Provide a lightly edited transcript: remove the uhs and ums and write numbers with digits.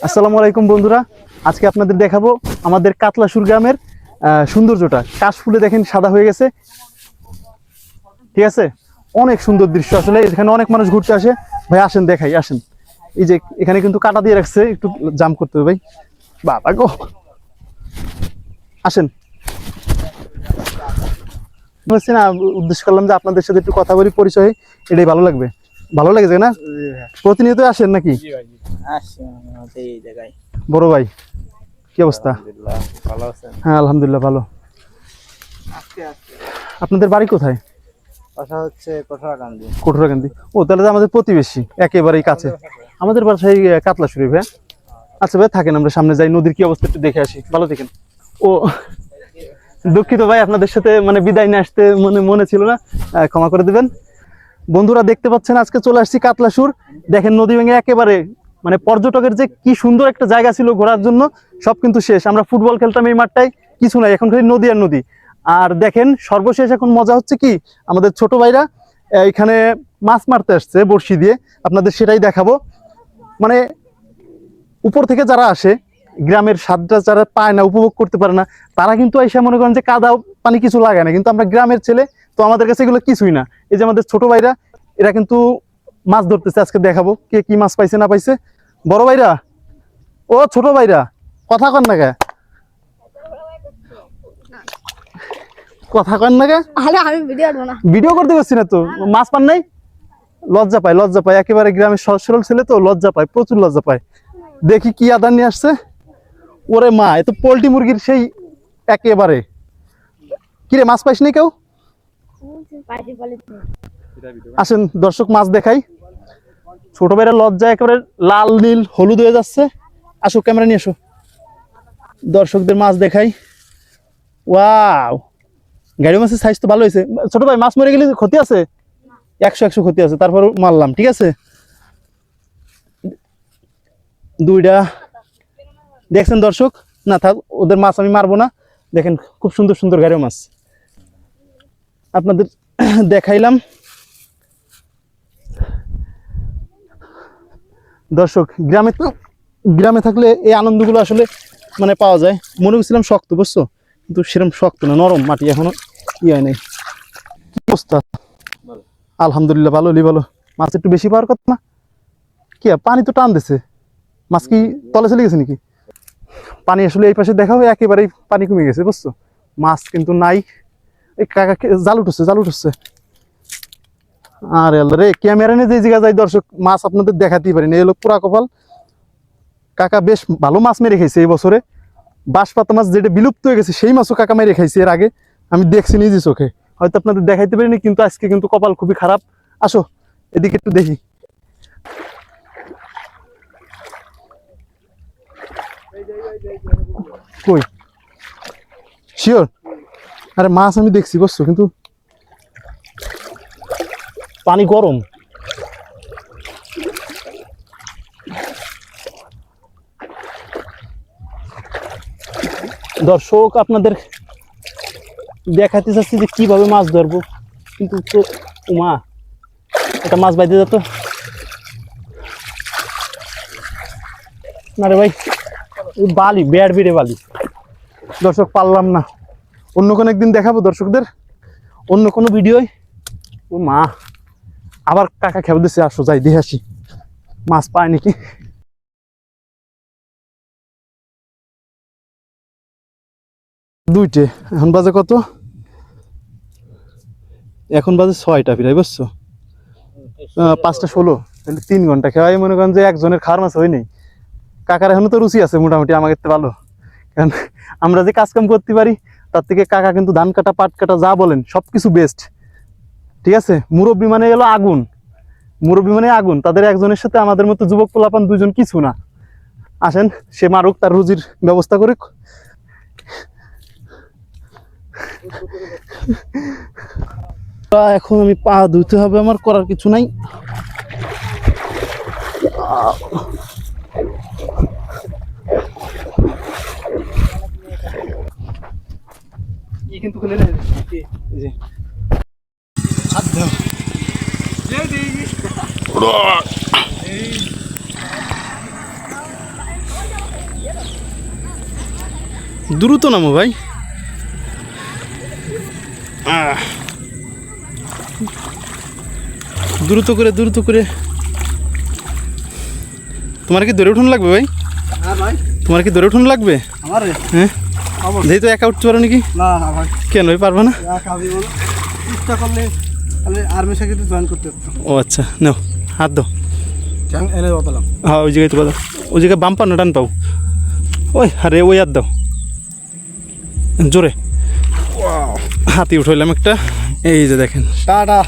আসসালামু আলাইকুম বন্ধুরা, আজকে আপনাদের দেখাবো আমাদের কাতলাসুর গ্রামের সৌন্দর্যটা। কাশফুলে দেখেন সাদা হয়ে গেছে, ঠিক আছে। অনেক সুন্দর দৃশ্য, আসলে এখানে অনেক মানুষ ঘুরতে আসে। ভাই আসেন দেখাই, আসেন। এই যে এখানে কিন্তু কাটা দিয়ে রাখছে, একটু জাম করতে হবে ভাই। বাবা গো, আসেন। বুঝছি না, উদ্দেশ্য করলাম যে আপনাদের সাথে একটু কথা বলি, পরিচয়, এটাই ভালো লাগবে। ভালো লাগছে না? প্রতিনিয়ত আসেন নাকি? বড় ভাই, কি অবস্থা? হ্যাঁ আলহামদুলিল্লাহ ভালো। আপনাদের বাড়ি কোথায়? কোটরাকান্দি। ও তাহলে তো আমাদের প্রতিবেশী, একেবারেই কাছে। আমাদের বাসায় কাতলাসুরি ভাই। আচ্ছা ভাই থাকেন, আমরা সামনে যাই, নদীর কি অবস্থা একটু দেখে আসি। ভালো থাকেন। ও দুঃখিত ভাই, আপনাদের সাথে মানে বিদায় নিয়ে আসতে মনে ছিল না, ক্ষমা করে দিবেন। বন্ধুরা দেখতে পাচ্ছেন আজকে চলে আসছি কাতলাসুর। দেখেন নদী ভেঙে একেবারে মানে পর্যটকের যে কি সুন্দর একটা জায়গা ছিল ঘোরার জন্য, সব কিন্তু শেষ। আমরা ফুটবল খেলতাম এই মাঠটায়, কিছু নাই, এখন খালি নদী আর নদী। আর দেখেন সর্বশেষ এখন মজা হচ্ছে কি, আমাদের ছোট ভাইরা এখানে মাছ মারতে আসছে বড়শি দিয়ে, আপনাদের সেটাই দেখাবো। মানে উপর থেকে যারা আসে, গ্রামের স্বাদটা যারা পায় না, উপভোগ করতে পারে না, তারা কিন্তু এসে মনে করেন যে কাদা পানি কিছু লাগায় না, কিন্তু আমরা গ্রামের ছেলে তো আমাদের কাছে এগুলো কিছুই না। এই যে আমাদের ছোট ভাইরা, এরা কিন্তু মাছ ধরতেছে, আজকে দেখাবো কে কি মাছ পাইছে না পাইছে। বড় ভাইরা, ও ছোট ভাইরা, কথা কন না কে, কথা কন না কে? আমি ভিডিও করতে পারছি না তো, মাছ পান নাই? লজ্জা পায়, লজ্জা পায়, একেবারে গ্রামের সহজ সরল ছেলে তো, লজ্জা পায়, প্রচুর লজ্জা পায়। দেখি কি আদার নিয়ে আসছে। ওরে মা, এ তো পোল্ট্রি মুরগির সেই একেবারে। কিরে মাছ পাইস নি কেউ? আসেন দর্শক, মাছ দেখাই। ছোট ভাইরা লজ্জা একেবারে লাল নীল হলুদ হয়ে যাচ্ছে। আসো ক্যামেরা নিয়ে এসো, দর্শকদের মাছ দেখাই। ওয়াও, গাড়ি মাছের সাইজ তো ভালো হয়েছে। ছোট ভাই মাছ মরে গেলে ক্ষতি আছে? 100 ক্ষতি আছে, তারপর মারলাম, ঠিক আছে। দুইটা দেখছেন দর্শক, না থাক, ওদের মাছ আমি মারবো না। দেখেন খুব সুন্দর সুন্দর গাড়ি মাছ আপনাদের দেখাইলাম। দর্শক গ্রামে থাকলে এই আনন্দগুলো আসলে মানে পাওয়া যায়। মনে করছিলাম শক্ত, বুঝছো, কিন্তু সেরকম শক্ত না, নরম মাটি, এখনো হয় নাই। কি অবস্থা? আলহামদুলিল্লাহ ভালো, ভালো। মাছ একটু বেশি পাওয়ার কথা না? কি পানি তো টান দিছে, মাছ কি তলে চলে গেছে নাকি? পানি আসলে এই পাশে দেখা হয়, একেবারেই পানি কমে গেছে, বুঝছো, মাছ কিন্তু নাই। এই কাকা জাল উঠছে। আরে আল্লাহ রে, ক্যামেরা নিয়ে যে জায়গা যাই দর্শক, মাছ আপনাদের দেখাতেই পারি না, এই লোক পুরা কপাল। কাকা বেশ ভালো মাছ মেরে খাইছে এই বছরে। বাঁশপাতা মাছ যেটা বিলুপ্ত হয়ে গেছে, সেই মাছও কাকা মেরে খাইছে এর আগে, আমি দেখছি নিজে চোখে। হয়তো আপনাদের দেখাইতে পারিনি, কিন্তু আজকে কিন্তু কপাল খুবই খারাপ। আসো এদিকে একটু দেখি। কই শিওর? আরে মাছ আমি দেখছি, বুঝছো, কিন্তু পানি গরম। দর্শক আপনাদের দেখাতে চাচ্ছি যে কিভাবে মাছ ধরবো, কিন্তু তো মা এটা মাছ বাইতে যেত না রে ভাই, বালি বেড় বেড়ে বালি। দর্শক পারলাম না, অন্য কোনো একদিন দেখাবো দর্শকদের, অন্য কোনো ভিডিওয়। ও মা, আবার কাকা খেয়ে দিচ্ছে, আসো যাই দেখে আসি মাছ পায় নাকি। দুইটে, এখন বাজে কত? এখন বাজে 6টা প্রায়, বুঝছো, 5টা 16, তাহলে 3 ঘন্টা খেয়ে মনে করেন যে একজনের খাওয়ার মাছ হয় নাই। কাকার এখনো তো রুচি আছে মোটামুটি আমাকে ভালো, কারণ আমরা যে কাজকাম করতে পারি তার থেকে কাকা কিন্তু ধান কাটা পাট কাটা যা বলেন সবকিছু বেস্ট, ঠিক আছে। মুরব্বী মানে এলো আগুন, মুরব্বী মানে আগুন। তাদের একজনের সাথে আমাদের মতো যুবক পোলাপান দুজন কিছু না। আসেন সে মারুক, তার রুজির ব্যবস্থা করুক। এখন আমি পা ধুতে হবে, আমার করার কিছু নাই। কিন্তু খুলে দ্রুত নামো ভাই। দ্রুত করে দ্রুত করে। তোমার কি দৌড়ে উঠুন লাগবে ভাই? হ্যাঁ ভাই, তোমার কি দৌড়ে উঠুন লাগবে? আমার হ্যাঁ, যেহেতু একা উঠতে পারো নাকি? না না ভাই, কেন ভাই, পারবে না? চেষ্টা করলে তাহলে আর্মি চাকরিতে জয়েন করতে পারতাম। ও আচ্ছা, নাও হাত দাও। এনে বললাম হ্যাঁ, ওই জায়গায় তো দাও, ওই জায়গায় বাম পাও না ডান পাও। ওই আরে ওই হাত দাও জোরে। হাতি উঠাইলাম একটা, এই যে দেখেন। টাটা।